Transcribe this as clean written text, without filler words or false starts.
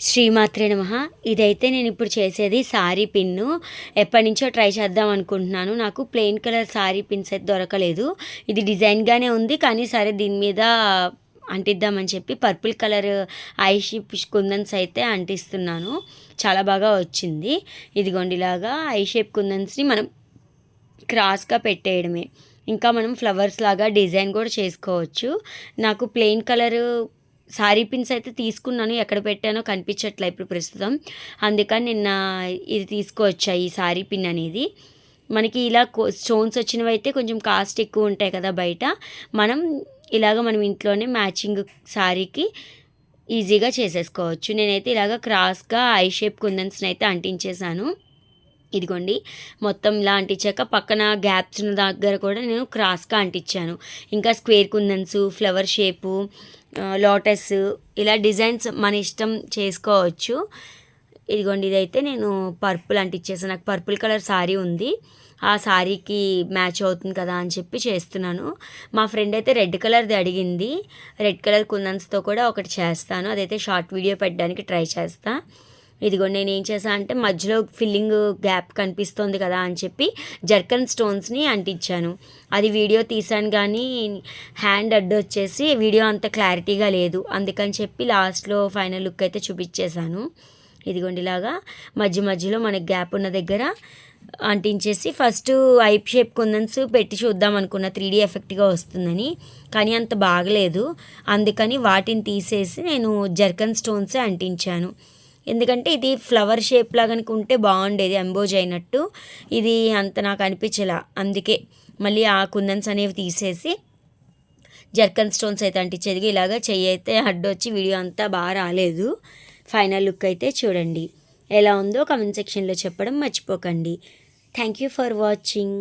శ్రీమాత్రే నమః. ఇదైతే నేను ఇప్పుడు చేసేది సారీ పిన్ను. ఎప్పటినుంచో ట్రై చేద్దాం అనుకుంటున్నాను. నాకు ప్లెయిన్ కలర్ సారీ పిన్స్ అయితే దొరకలేదు. ఇది డిజైన్‌గానే ఉంది. కానీ సరే దీని మీద అంటిద్దామని చెప్పి పర్పుల్ కలర్ ఐ షేప్ కుందన్స్ అయితే అంటిస్తున్నాను. చాలా బాగా వచ్చింది. ఇదిగోండి ఇలాగా ఐ షేప్ కుందన్స్‌ని మనం క్రాస్‌గా పెట్టేయడమే. ఇంకా మనం ఫ్లవర్స్ లాగా డిజైన్ కూడా చేసుకోవచ్చు. నాకు ప్లెయిన్ కలరు సారీ పిన్స్ అయితే తీసుకున్నాను. ఎక్కడ పెట్టానో కనిపించట్లే ఇప్పుడు ప్రస్తుతం. అందుకని నిన్న ఇది తీసుకొచ్చా ఈ సారీ పిన్ అనేది. మనకి ఇలా స్టోన్స్ వచ్చినవైతే కొంచెం కాస్ట్ ఎక్కువ ఉంటాయి కదా బయట. మనం ఇంట్లోనే మ్యాచింగ్ సారీకి ఈజీగా చేసేసుకోవచ్చు. నేనైతే ఇలాగ క్రాస్గా ఐ షేప్ కుందన్స్ని అయితే అంటించేశాను. ఇదిగోండి మొత్తం ఇలా అంటించాక పక్కన గ్యాప్స్ ఉన్న దగ్గర కూడా నేను క్రాస్గా అంటించాను. ఇంకా స్క్వేర్ కుందన్స్, ఫ్లవర్ షేపు, లోటస్ ఇలా డిజైన్స్ మన ఇష్టం చేసుకోవచ్చు. ఇదిగోండి ఇదైతే నేను పర్పుల్ అంటించేసాను. నాకు పర్పుల్ కలర్ సారీ ఉంది. ఆ సారీకి మ్యాచ్ అవుతుంది కదా అని చెప్పి చేస్తున్నాను. మా ఫ్రెండ్ అయితే రెడ్ కలర్ది అడిగింది. రెడ్ కలర్ కుందన్స్తో కూడా ఒకటి చేస్తాను. అదైతే షార్ట్ వీడియో పెట్టడానికి ట్రై చేస్తాను. ఇదిగోండి నేను ఏం చేశాను అంటే మధ్యలో ఫిల్లింగ్ గ్యాప్ కనిపిస్తుంది కదా అని చెప్పి జర్కన్ స్టోన్స్ని అంటించాను. అది వీడియో తీసాను కానీ హ్యాండ్ అడ్డు వచ్చేసి వీడియో అంత క్లారిటీగా లేదు. అందుకని చెప్పి లాస్ట్లో ఫైనల్ లుక్ అయితే చూపించేశాను. ఇదిగోండి ఇలాగా మధ్యలో మనకి గ్యాప్ ఉన్న దగ్గర అంటించేసి ఫస్ట్ ఐ షేప్ కుందన్స్ పెట్టి చూద్దాం అనుకున్న 3D ఎఫెక్ట్గా వస్తుందని. కానీ అంత బాగలేదు. అందుకని వాటిని తీసేసి నేను జర్కన్ స్టోన్సే అంటించాను. ఎందుకంటే ఇది ఫ్లవర్ షేప్ లాగా ఉంటే బాగుండేది, ఎంబోజ్ అయినట్టు. ఇది అంత నాకు అనిపించలా. అందుకే మళ్ళీ ఆ కుందన్స్ అనేవి తీసేసి జర్కన్ స్టోన్స్ అయితే అంటించేది. ఇలాగ చెయ్యి అయితే అడ్డొచ్చి వీడియో అంతా బాగా రాలేదు. ఫైనల్ లుక్ అయితే చూడండి. ఎలా ఉందో కామెంట్ సెక్షన్లో చెప్పడం మర్చిపోకండి. Thank you for watching.